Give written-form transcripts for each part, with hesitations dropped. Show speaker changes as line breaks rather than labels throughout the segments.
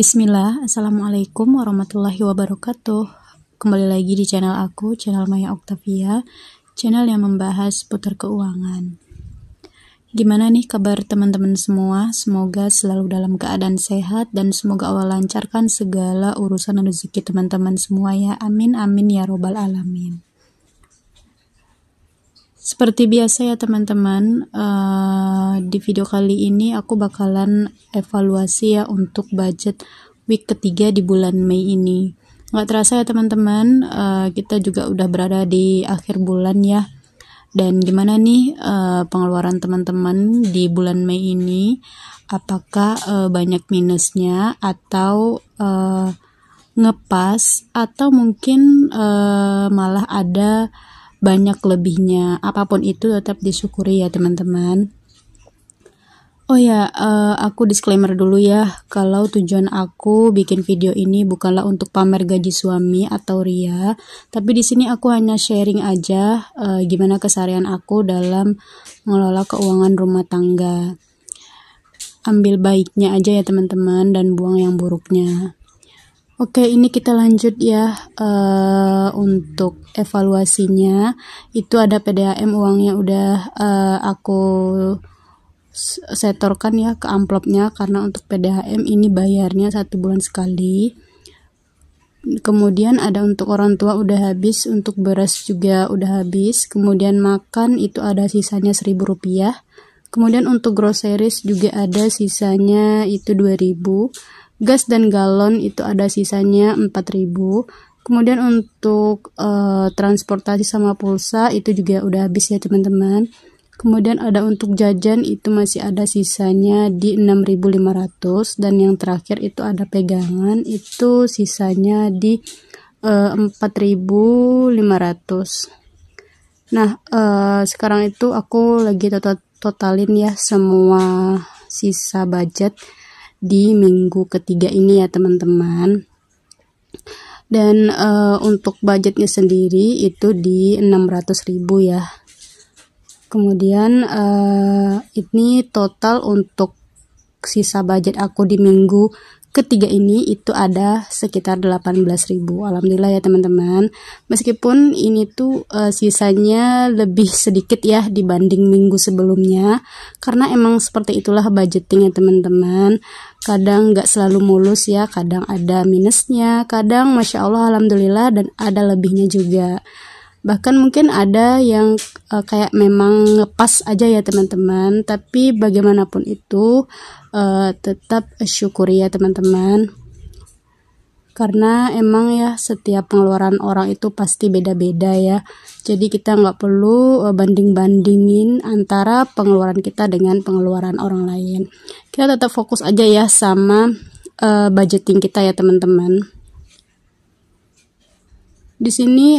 Bismillah, Assalamualaikum warahmatullahi wabarakatuh. Kembali lagi di channel aku, channel Maya Octavia, channel yang membahas seputar keuangan. Gimana nih kabar teman-teman semua? Semoga selalu dalam keadaan sehat dan semoga Allah lancarkan segala urusan dan rezeki teman-teman semua ya. Amin amin ya robbal alamin. Seperti biasa ya teman-teman, di video kali ini aku bakalan evaluasi ya untuk budget week ketiga di bulan Mei ini. Nggak terasa ya teman-teman, kita juga udah berada di akhir bulan ya. Dan gimana nih pengeluaran teman-teman di bulan Mei ini? Apakah banyak minusnya atau ngepas atau mungkin malah ada banyak lebihnya? Apapun itu tetap disyukuri ya teman-teman. Oh ya, aku disclaimer dulu ya, kalau tujuan aku bikin video ini bukanlah untuk pamer gaji suami atau ria, tapi di sini aku hanya sharing aja gimana keseharian aku dalam mengelola keuangan rumah tangga. Ambil baiknya aja ya teman-teman dan buang yang buruknya. Oke, ini kita lanjut ya untuk evaluasinya. Itu ada PDAM uangnya udah aku setorkan ya ke amplopnya, karena untuk PDAM ini bayarnya 1 bulan sekali. Kemudian ada untuk orang tua udah habis, untuk beras juga udah habis. Kemudian makan itu ada sisanya Rp1.000. Kemudian untuk groceries juga ada sisanya itu 2.000. Gas dan galon itu ada sisanya 4.000. Kemudian untuk transportasi sama pulsa itu juga udah habis ya teman-teman. Kemudian ada untuk jajan itu masih ada sisanya di 6.500, dan yang terakhir itu ada pegangan itu sisanya di 4.500. Nah, sekarang itu aku lagi totalin ya semua sisa budget di minggu ketiga ini ya teman-teman. Dan untuk budgetnya sendiri itu di 600.000 ya. Kemudian ini total untuk sisa budget aku di minggu ketiga ini itu ada sekitar 18.000. Alhamdulillah ya teman-teman. Meskipun ini tuh sisanya lebih sedikit ya dibanding minggu sebelumnya, karena emang seperti itulah budgeting ya teman-teman. Kadang nggak selalu mulus ya, kadang ada minusnya, kadang masya Allah alhamdulillah, dan ada lebihnya juga. Bahkan mungkin ada yang kayak memang ngepas aja ya teman-teman, tapi bagaimanapun itu tetap syukuri ya teman-teman, karena emang ya setiap pengeluaran orang itu pasti beda-beda ya. Jadi kita nggak perlu banding-bandingin antara pengeluaran kita dengan pengeluaran orang lain. Kita tetap fokus aja ya sama budgeting kita ya teman-teman. Di sini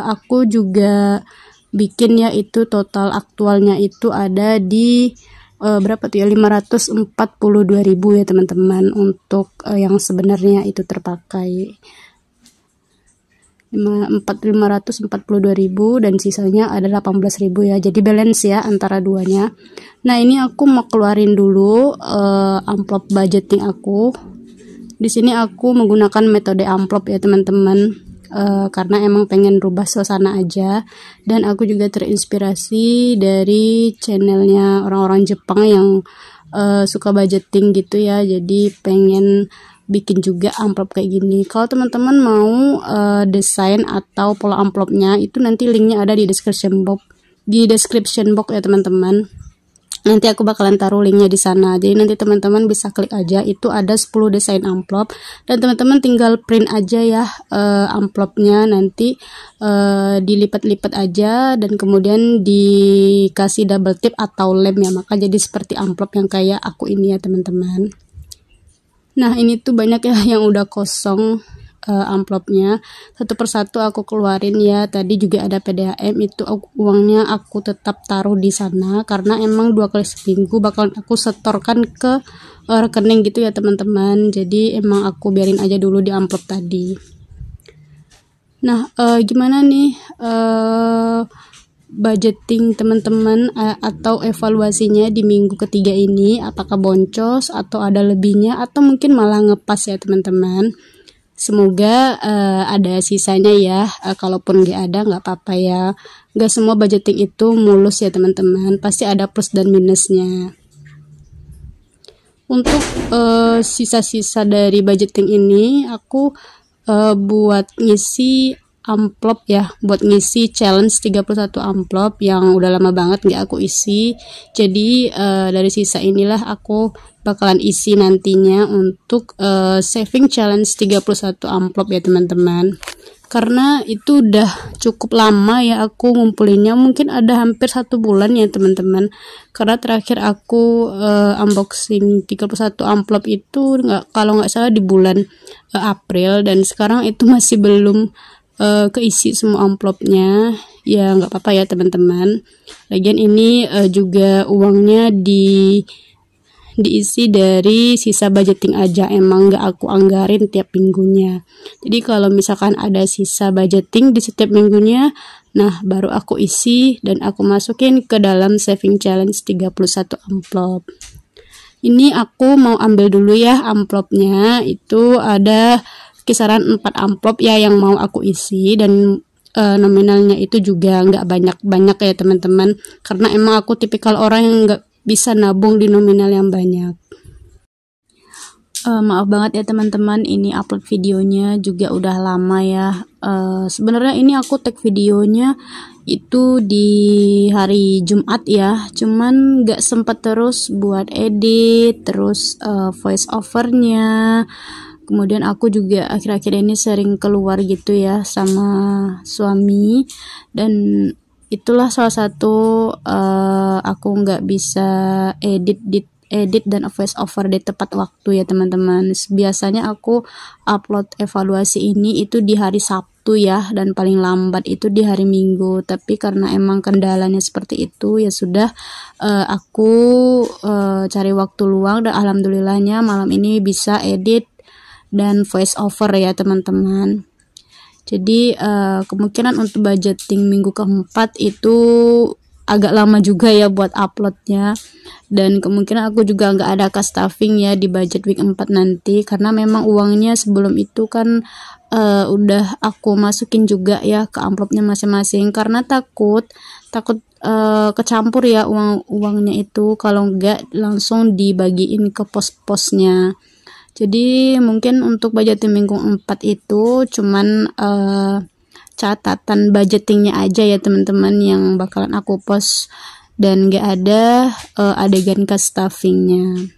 aku juga bikin ya itu total aktualnya itu ada di berapa tuh ya, 542.000 ya teman-teman, untuk yang sebenarnya itu terpakai 542.000 dan sisanya ada 18.000 ya, jadi balance ya antara duanya. Nah, ini aku mau keluarin dulu amplop budgeting aku. Di sini aku menggunakan metode amplop ya teman-teman. Karena emang pengen rubah suasana aja, dan aku juga terinspirasi dari channelnya orang-orang Jepang yang suka budgeting gitu ya, jadi pengen bikin juga amplop kayak gini. Kalau teman-teman mau desain atau pola amplopnya itu nanti linknya ada di description box ya teman-teman. Nanti aku bakalan taruh linknya di sana. Jadi nanti teman-teman bisa klik aja, itu ada 10 desain amplop, dan teman-teman tinggal print aja ya amplopnya, nanti dilipat-lipat aja dan kemudian dikasih double tip atau lem ya, maka jadi seperti amplop yang kayak aku ini ya teman-teman. Nah, ini tuh banyak ya yang udah kosong amplopnya. Satu persatu aku keluarin ya. Tadi juga ada PDAM, itu uangnya aku tetap taruh di sana karena emang 2 kali seminggu bakal aku setorkan ke rekening gitu ya teman-teman. Jadi emang aku biarin aja dulu di amplop tadi. Nah, gimana nih budgeting teman-teman atau evaluasinya di minggu ketiga ini, apakah boncos atau ada lebihnya atau mungkin malah ngepas ya teman-teman. Semoga ada sisanya ya. Kalaupun nggak ada nggak apa-apa ya. Nggak semua budgeting itu mulus ya teman-teman. Pasti ada plus dan minusnya. Untuk sisa-sisa dari budgeting ini aku buat ngisi amplop ya, buat ngisi challenge 31 amplop yang udah lama banget nggak aku isi. Jadi dari sisa inilah aku bakalan isi nantinya untuk saving challenge 31 amplop ya teman-teman. Karena itu udah cukup lama ya aku ngumpulinnya, mungkin ada hampir 1 bulan ya teman-teman. Karena terakhir aku unboxing 31 amplop itu kalau nggak salah di bulan April, dan sekarang itu masih belum keisi semua amplopnya. Ya nggak apa-apa ya teman-teman. Lagian ini juga uangnya diisi dari sisa budgeting aja, emang nggak aku anggarin tiap minggunya. Jadi kalau misalkan ada sisa budgeting di setiap minggunya, nah baru aku isi dan aku masukin ke dalam saving challenge 31 amplop. Ini aku mau ambil dulu ya amplopnya, itu ada kisaran 4 amplop ya yang mau aku isi, dan nominalnya itu juga nggak banyak-banyak ya teman-teman, karena emang aku tipikal orang yang nggak bisa nabung di nominal yang banyak. Maaf banget ya teman-teman, ini upload videonya juga udah lama ya. Sebenarnya ini aku tag videonya itu di hari Jumat ya, cuman nggak sempat terus buat edit, terus voice overnya. Kemudian aku juga akhir-akhir ini sering keluar gitu ya sama suami, dan itulah salah satu aku nggak bisa edit dan voice over di tepat waktu ya teman-teman. Biasanya aku upload evaluasi ini itu di hari Sabtu ya, dan paling lambat itu di hari Minggu. Tapi karena emang kendalanya seperti itu, ya sudah aku cari waktu luang, dan alhamdulillahnya malam ini bisa edit dan voice over ya teman-teman. Jadi kemungkinan untuk budgeting minggu keempat itu agak lama juga ya buat uploadnya, dan kemungkinan aku juga nggak ada cash stuffing ya di budget week 4 nanti, karena memang uangnya sebelum itu kan udah aku masukin juga ya ke amplopnya masing-masing, karena takut kecampur ya uangnya itu kalau nggak langsung dibagiin ke pos-posnya. Jadi mungkin untuk budgeting minggu 4 itu cuman catatan budgetingnya aja ya teman-teman yang bakalan aku post, dan gak ada adegan cash stuffingnya.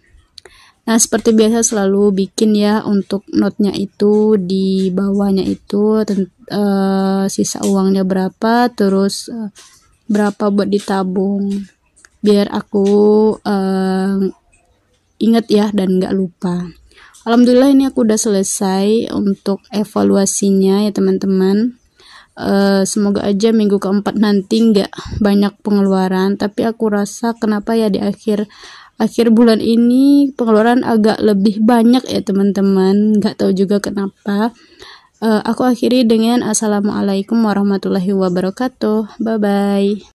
Nah seperti biasa selalu bikin ya untuk note-nya itu di bawahnya itu sisa uangnya berapa, terus berapa buat ditabung, biar aku inget ya dan gak lupa. Alhamdulillah ini aku udah selesai untuk evaluasinya ya teman-teman. Semoga aja minggu keempat nanti nggak banyak pengeluaran, tapi aku rasa kenapa ya di akhir bulan ini pengeluaran agak lebih banyak ya teman-teman, nggak tahu juga kenapa. Aku akhiri dengan assalamualaikum warahmatullahi wabarakatuh, bye bye.